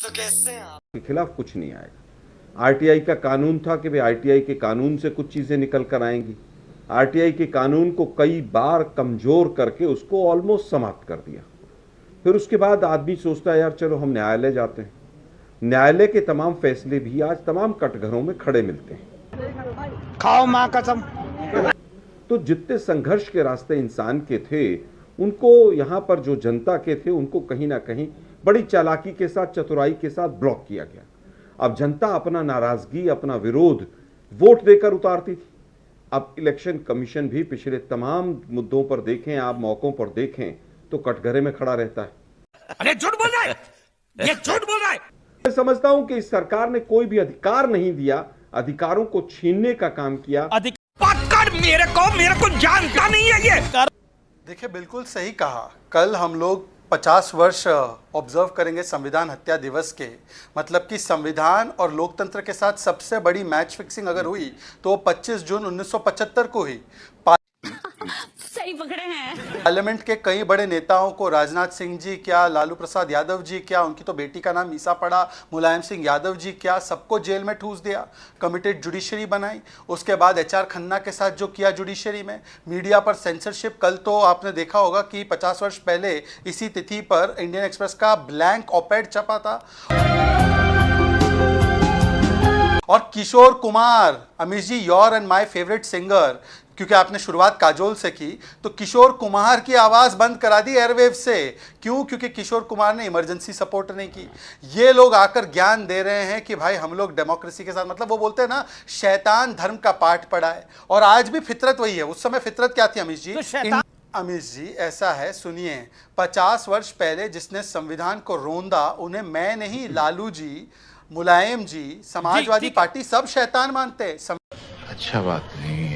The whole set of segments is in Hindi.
तो कैसे हैं आप? के खिलाफ कुछ नहीं आएगा। आरटीआई का कानून था कि भाई आरटीआई के कानून से कुछ चीजें निकल कर आएंगी। आरटीआई के कानून को कई बार कमजोर करके उसको ऑलमोस्ट समाप्त कर दिया। फिर उसके बाद आदमी सोचता है यार चलो हम न्यायालय जाते हैं। न्यायालय के तमाम फैसले भी आज तमाम कटघरों में खड़े मिलते हैं। खाओ मां कसम। तो जितने संघर्ष के रास्ते इंसान के थे उनको यहां पर जो जनता के थे उनको कहीं ना कहीं बड़ी चालाकी के साथ चतुराई के साथ ब्लॉक किया गया। अब जनता अपना नाराजगी अपना विरोध वोट देकर उतारती थी। अब इलेक्शन कमीशन भी पिछले तमाम मुद्दों पर देखें आप मौकों पर देखें तो कटघरे में खड़ा रहता है। अरे झूठ बोल रहा है, ये झूठ बोल रहा है। मैं समझता हूं कि इस सरकार ने कोई भी अधिकार नहीं दिया, अधिकारों को छीनने का काम किया। मेरे को जानता नहीं है ये। देखिए बिल्कुल सही कहा। कल हम लोग 50 वर्ष ऑब्जर्व करेंगे संविधान हत्या दिवस के। मतलब कि संविधान और लोकतंत्र के साथ सबसे बड़ी मैच फिक्सिंग अगर हुई तो वो 25 जून 1975 को हुई। सही पकड़े हैं। पार्लियामेंट के कई बड़े नेताओं को, राजनाथ सिंह जी क्या, लालू प्रसाद यादव जी क्या, उनकी तो बेटी का नाम मीसा पड़ा, मुलायम सिंह यादव जी क्या, सबको जेल में ठूस दिया। कमिटेड जुडिशरी बनाई। उसके बाद एचआर खन्ना के साथ जो किया जुडिशरी में, मीडिया पर सेंसरशिप। कल तो आपने देखा होगा कि 50 वर्ष पहले इसी तिथि पर इंडियन एक्सप्रेस का ब्लैंक ऑपेड छपा था। और Kishore Kumar, Amish ji, your and my favourite singer, क्योंकि आपने शुरुआत काजोल से की, तो किशोर कुमार की आवाज बंद करा दी एयरवेव से। क्यों? क्योंकि किशोर कुमार ने इमरजेंसी सपोर्ट नहीं की। ये लोग आकर ज्ञान दे रहे हैं कि भाई हम लोग डेमोक्रेसी के साथ, मतलब वो बोलते हैं ना, शैतान धर्म का पाठ पढ़ा है। और आज भी फितरत वही है। उस समय फितरत क्या थी अमीश जी? तो अमीश जी ऐसा है, सुनिए, 50 वर्ष पहले जिसने संविधान को रोंदा उन्हें मैं नहीं, लालू जी, मुलायम जी, समाजवादी पार्टी सब शैतान मानते हैं। अच्छा बात नहीं है।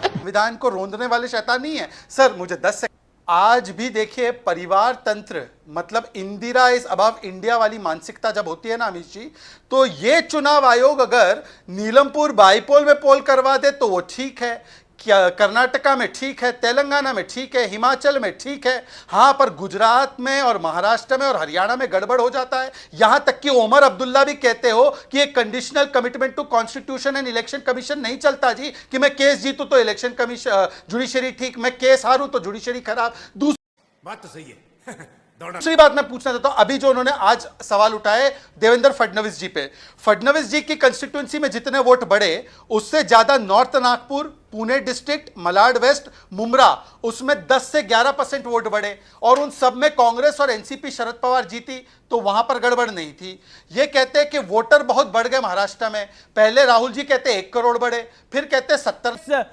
संविधान को रोंदने वाले शैतान नहीं है सर। मुझे 10 सेकंड। आज भी देखिए परिवार तंत्र, मतलब इंदिरा इज अबव इंडिया वाली मानसिकता जब होती है ना अमित जी, तो ये चुनाव आयोग अगर नीलमपुर बाईपोल में पोल करवा दे तो वो ठीक है, क्या कर्नाटका में ठीक है, तेलंगाना में ठीक है, हिमाचल में ठीक है। हाँ, पर गुजरात में और महाराष्ट्र में और हरियाणा में गड़बड़ हो जाता है। यहां तक कि उमर अब्दुल्ला भी कहते हो कि एक conditional commitment to constitution and election commission नहीं चलता जी, कि मैं केस जीतूं तो इलेक्शन कमीशन जुडिशरी ठीक, मैं केस हारूं तो जुडिशरी खराब। बात तो सही है। दूसरी बात मैं पूछना चाहता हूं, अभी जो उन्होंने आज सवाल उठाए देवेंद्र फडणवीस जी पे, फडणवीस जी की कंस्टिट्यूंसी में जितने वोट बढ़े उससे ज्यादा north Nagpur, Pune district, Malad west, Mumbra, उसमें 10 से 11% वोट बढ़े। और उन सब में कांग्रेस और एनसीपी शरद पवार जीती, तो वहां पर गड़बड़ नहीं थी। ये कहते हैं कि वोटर बहुत बढ़ गए महाराष्ट्र में। पहले राहुल जी कहते 1 करोड़ बढ़े, फिर कहते 70।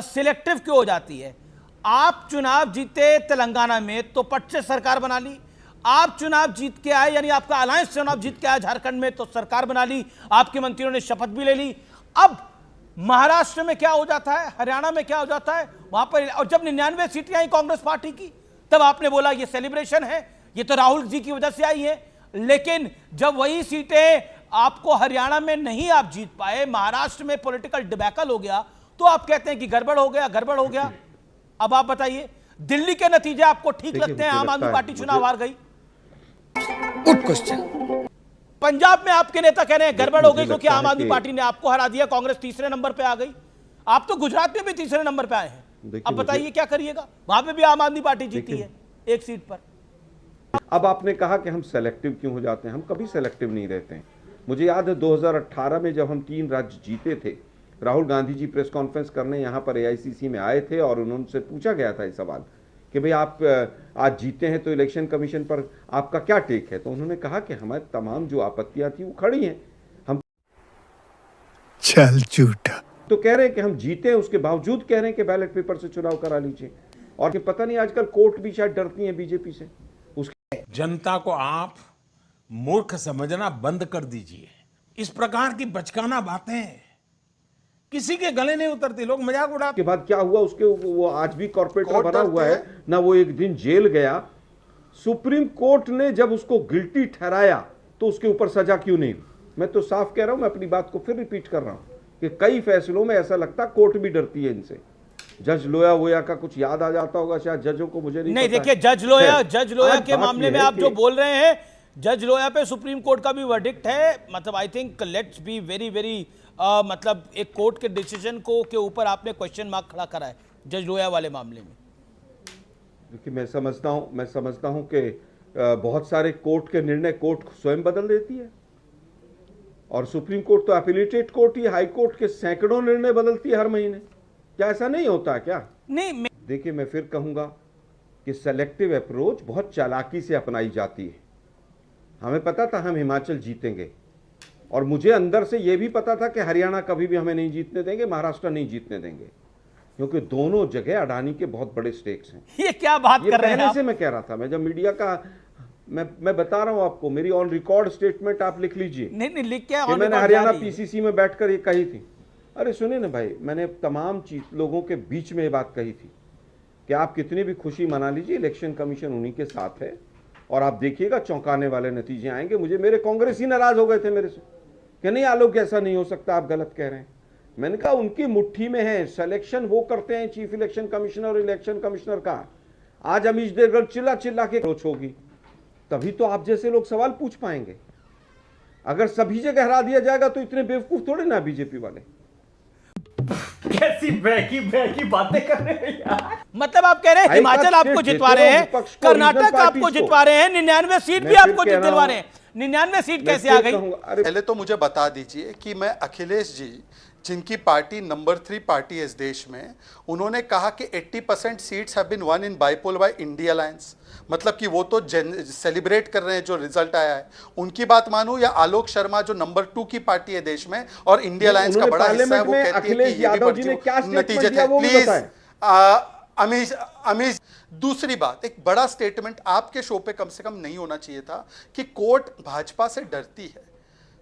सिलेक्टिव क्यों हो जाती है? आप चुनाव जीते तेलंगाना में तो पट से सरकार बना ली। आप चुनाव जीत के आए, यानी आपका अलायंस चुनाव जीत के आया झारखंड में, तो सरकार बना ली, आपके मंत्रियों ने शपथ भी ले ली। अब महाराष्ट्र में क्या हो जाता है, हरियाणा में क्या हो जाता है, वहां पर, और जब 99 सीटें आई कांग्रेस पार्टी की, तब आपने बोला ये सेलिब्रेशन है, ये तो राहुल जी की वजह से आई है। लेकिन जब वही सीटें आपको हरियाणा में नहीं आप जीत पाए, महाराष्ट्र में पॉलिटिकल डिबैकल हो गया, तो आप कहते हैं कि गड़बड़ हो गया, गड़बड़ हो गया। अब आप बताइए, दिल्ली के नतीजे आपको ठीक लगते हैं? आम आदमी पार्टी चुनाव हार गई। Good question. पंजाब में आपके नेता कह रहे हैं गड़बड़ हो गई क्योंकि आम आदमी पार्टी ने आपको हरा दिया, कांग्रेस तीसरे नंबर पे आ गई। आप तो गुजरात में भी तीसरे नंबर पे आए हैं। अब बताइए क्या करिएगा? वहां पे भी आम आदमी पार्टी जीती है एक सीट पर। अब आपने कहा कि हम सेलेक्टिव क्यों हो जाते हैं। हम कभी सेलेक्टिव नहीं रहते हैं। मुझे याद है 2018 में जब हम 3 राज्य जीते थे, राहुल गांधी जी प्रेस कॉन्फ्रेंस करने यहाँ पर एआईसीसी में आए थे और उनसे पूछा गया था ये सवाल कि भाई आप आज जीते हैं तो इलेक्शन कमीशन पर आपका क्या टेक है। तो उन्होंने कहा कि हमारी तमाम जो आपत्तियां थी वो खड़ी हैं। हम चल झूठा तो कह रहे हैं कि हम जीते हैं, उसके बावजूद कह रहे हैं कि बैलेट पेपर से चुनाव करा लीजिए। और कि पता नहीं आजकल कोर्ट भी शायद डरती है बीजेपी से। जनता को आप मूर्ख समझना बंद कर दीजिए। इस प्रकार की बचकाना बातें किसी के गले नहीं उतरती, लोग मजाक उड़ाते। के बाद क्या हुआ उसके, वो आज भी कॉर्पोरेटर बना हुआ है ना, वो एक दिन जेल गया। सुप्रीम कोर्ट ने जब उसको गिल्टी ठहराया तो उसके ऊपर सजा क्यों नहीं? मैं तो साफ कह रहा हूं, मैं अपनी बात को फिर रिपीट कर रहा हूं कि कई फैसलों में ऐसा लगता कोर्ट भी डरती है इनसे। जज लोया वोया का कुछ याद आ जाता होगा शायद जजों को, मुझे नहीं पता। देखिए जज लोया आज के बात मामले ये में है आप जो कि- बोल रहे हैं, जज लोया पे सुप्रीम कोर्ट का भी वर्डिक्ट है। मतलब I think let's be very very, मतलब एक कोर्ट के डिसीजन को के ऊपर आपने क्वेश्चन मार्क खड़ा करा है जज लोया वाले मामले में। क्योंकि मैं समझता हूं कि बहुत सारे कोर्ट के निर्णय कोर्ट स्वयं बदल देती है, और सुप्रीम कोर्ट तो अपीलेटेड कोर्ट ही, हाई कोर्ट के सैकड़ों निर्णय बदलती है हर महीने। क्या ऐसा नहीं होता क्या? नहीं देखिए, मैं फिर कहूंगा कि सेलेक्टिव अप्रोच बहुत चालाकी से अपनाई जाती है। हमें पता था हम हिमाचल जीतेंगे, और मुझे अंदर से यह भी पता था कि हरियाणा कभी भी हमें नहीं जीतने देंगे, महाराष्ट्र नहीं जीतने देंगे, क्योंकि दोनों जगह अडानी के बहुत बड़े स्टेक्स हैं। ये क्या बात ये कर रहे हैं पहले आप? से मैं कह रहा था, मैं जब मीडिया का मैं बता रहा हूं आपको, मेरी ऑन रिकॉर्ड स्टेटमेंट आप लिख लीजिए नहीं लिख के कि मैंने हरियाणा पीसीसी में बैठकर ये कही थी। अरे सुनिए ना भाई, मैंने तमाम लोगों के बीच में ये बात कही थी कि आप कितनी भी खुशी मना लीजिए, इलेक्शन कमीशन उन्हीं के साथ है, और आप देखिएगा चौंकाने वाले नतीजे आएंगे। मेरे कांग्रेस ही नाराज हो गए थे मेरे से कि नहीं आलोक, ऐसा नहीं हो सकता, आप गलत कह रहे हैं। मैंने कहा उनकी मुट्ठी में है, सिलेक्शन वो करते हैं, चीफ इलेक्शन कमिश्नर और इलेक्शन कमिश्नर का। आज अमीश देवगन चिल्ला चिल्ला के अप्रोच होगी, तभी तो आप जैसे लोग सवाल पूछ पाएंगे। अगर सभी जगह हरा दिया जाएगा तो इतने बेवकूफ थोड़े ना बीजेपी वाले। कैसी बहकी बातें कर रहे हैं यार। मतलब आप कह रहे हैं हिमाचल आपको जितवा रहे हैं, कर्नाटक आपको जितवा रहे हैं, 99 सीट भी आपको दिलवा रहे हैं। 99 सीट कैसे आ गई? पहले तो मुझे बता दीजिए कि मैं अखिलेश जी, जिनकी पार्टी नंबर 3 पार्टी है इस देश में, उन्होंने कहा कि 80% seats have been won in bypoll by India alliance, मतलब कि वो तो सेलिब्रेट कर रहे हैं जो रिजल्ट आया है। उनकी बात मानूं या आलोक शर्मा जो नंबर 2 की पार्टी है देश में और इंडिया अलायंस का बड़ा हिस्सा है, वो कहती है कि ये भी नतीजे थे। प्लीज अमीश, दूसरी बात, एक बड़ा स्टेटमेंट आपके शो पे कम से कम नहीं होना चाहिए था कि कोर्ट भाजपा से डरती है।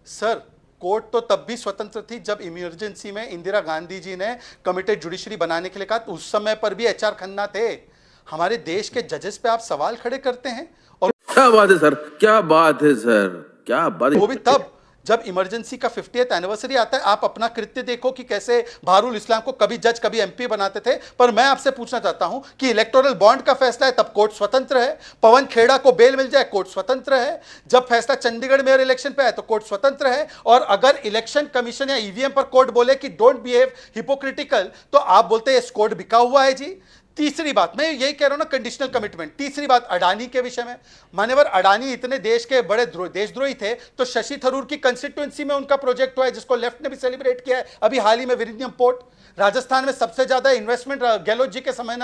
सर, कोर्ट तो तब भी स्वतंत्र थी जब इमरजेंसी में इंदिरा गांधी जी ने कमिटेड जुडिशरी बनाने के लिए कहा, तो उस समय पर भी एचआर खन्ना थे। हमारे देश के जजेस पे आप सवाल खड़े करते हैं, और क्या बात है सर, क्या बात है सर, क्या बात है। वो भी तब जब इमरजेंसी का 50th एनिवर्सरी आता है। आप अपना कृत्य देखो कि कैसे बहारुल इस्लाम को कभी जज कभी एमपी बनाते थे। पर मैं आपसे पूछना चाहता हूं कि इलेक्टोरल बॉन्ड का फैसला है तब कोर्ट स्वतंत्र है, पवन खेड़ा को बेल मिल जाए कोर्ट स्वतंत्र है, जब फैसला चंडीगढ़ मेयर इलेक्शन पे आए तो कोर्ट स्वतंत्र है, और अगर इलेक्शन कमीशन या ईवीएम पर कोर्ट बोले कि डोंट बिहेव हिपोक्रिटिकल तो आप बोलते हैं स्कोर बिका हुआ है जी। तीसरी बात, मैं यही कह रहा हूं ना, कंडीशनल कमिटमेंट। तीसरी बात अडानी के विषय में, मान्यवर अडानी इतने देश के बड़े देशद्रोही थे तो शशि थरूर की कंस्टिट्यूएंसी में उनका प्रोजेक्ट हुआ है जिसको लेफ्ट ने भी सेलिब्रेट किया है। अभी हाल ही में विरिनियम पोर्ट, राजस्थान में सबसे ज्यादा इन्वेस्टमेंट गहलोत जी के समय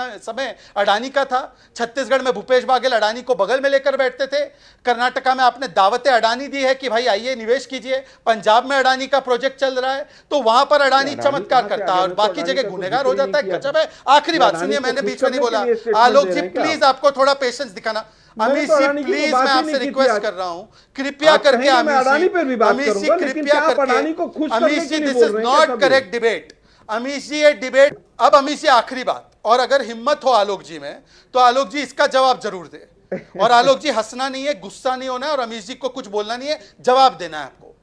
अडानी का था। छत्तीसगढ़ में भूपेश बाघेल अडानी को बगल में लेकर बैठते थे। कर्नाटका में आपने दावतें अडानी दी है कि भाई आइए निवेश कीजिए। पंजाब में अडानी का प्रोजेक्ट चल रहा है तो वहां पर अडानी चमत्कार करता है और बाकी जगह गुनहगार हो जाता है। गजब है। आखिरी बात सुनिए, मैंने बीच में नहीं बोला, आलोक जी प्लीज आपको थोड़ा पेशेंस दिखाना। अमीश जी प्लीज, मैं आपसे रिक्वेस्ट कर रहा हूं, कृपया करके अमीश जी कृपया करके, Amish ji this is not correct debate. Amish ji ये डिबेट, अब अमीश जी आखिरी बात, और अगर हिम्मत हो आलोक जी में तो आलोक जी इसका जवाब जरूर दे। और आलोक जी हंसना नहीं है, गुस्सा नहीं होना है, और अमीश जी को कुछ बोलना नहीं है, जवाब देना है आपको।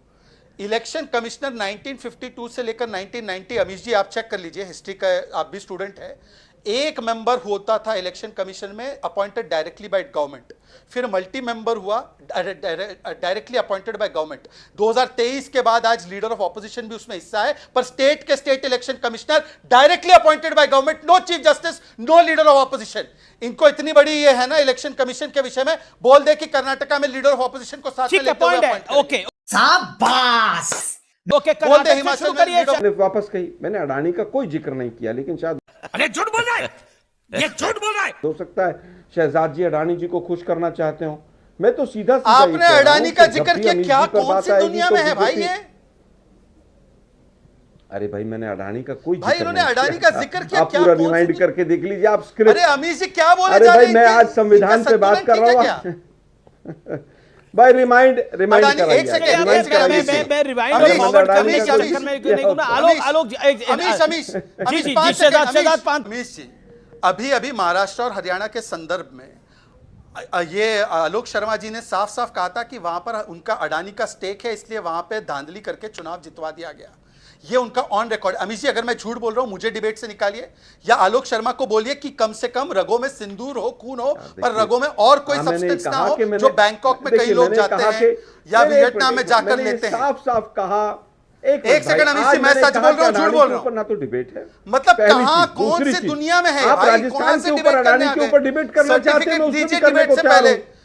इलेक्शन कमिश्नर 1952 से लेकर 1990, अमीश जी आप चेक कर लीजिए, हिस्ट्री का आप भी स्टूडेंट है, एक मेंबर होता था इलेक्शन कमीशन में अपॉइंटेड डायरेक्टली बाय गवर्नमेंट, फिर मल्टी मेंबर हुआ डायरेक्टली अपॉइंटेड बाय गवर्नमेंट। 2023 के बाद आज लीडर ऑफ ऑपोजिशन भी उसमें हिस्सा है, पर स्टेट के state election commissioner directly appointed by government, no chief justice, no leader of opposition. इनको इतनी बड़ी ये है ना इलेक्शन कमीशन के विषय में, बोल दे कि कर्नाटका में लीडर ऑफ ऑपोजिशन को साथ में लेते हुए अपॉइंट करें। ओके शाबाश। ओके, बोलते हिमाचल में वापस कही, मैंने अडानी का कोई जिक्र नहीं किया, लेकिन शायद अरे झूठ बोल रहा है, ये झूठ बोल रहा है। हो सकता है शहजाद जी अडानी जी को खुश करना चाहते हो। मैं तो सीधा आपने अडानी का जिक्र किया, क्या कौन सी दुनिया में है भाई ये? अरे भाई मैंने अडानी का कोई भाई इन्होंने अडानी का जिक्र किया, आप पूरा रिमाइंड करके देख लीजिए आप स्क्रिप्ट। अरे अमीश जी क्या बोले अरे जा रहे भाई मैं आज संविधान पे बात कर रहा हूँ भाई, रिमाइंड कराइए। एक सेकंड, मैं रिवाइंड और फॉरवर्ड करने के चक्कर में क्यों नहीं गुना। आलोक अमीश जी, अभी महाराष्ट्र और हरियाणा के संदर्भ में ये आलोक शर्मा जी ने साफ साफ कहा था कि वहां पर उनका अडानी का स्टेक है, इसलिए वहां पे धांधली करके चुनाव जितवा दिया गया। ये उनका ऑन रिकॉर्ड। अमीश जी, अगर मैं झूठ बोल रहा हूं मुझे डिबेट से निकालिए, या आलोक शर्मा को बोलिए कि कम से कम रगों में सिंदूर हो, खून हो, पर रगों में और कोई सब्सटेंस ना हो, जो बैंकॉक में कई लोग जाते हैं या वियतनाम में जाकर लेते हैं। साफ साफ कहा, एक सेकंड अमीश जी, मैं सच बोल रहा हूं झूठ बोल रहा हूं? ना तो डिबेट है, मतलब पहली कहां चीज। कौन दूसरी से चीज, दुनिया में है आप भाई? राजस्थान कौन से के डिबेट ऊपर, करने अडानी आ के गए? ऊपर डिबेट करना चाहते हैं, सर्टिफिकेट मैं उसमें दीजिए भी करने डिबेट को से तैयार पहले। हूं।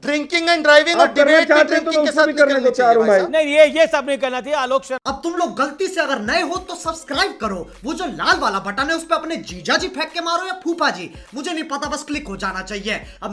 ड्रिंकिंग एंड ड्राइविंग और आप करना डिबेट चाहते हैं तो ड्रिंकिंग के उसमें साथ भी नहीं करने करनी को तैयार हूं चाहिए भाई। भाई। नहीं, ये सब नहीं करना चाहिए आलोक शर्मा। अब तुम लोग गलती से अगर नए हो तो सब्सक्राइब करो, वो जो लाल वाला बटन है उस पर अपने जीजा जी फेंक के मारो या फूफा जी, मुझे नहीं पता, बस क्लिक हो जाना चाहिए। अब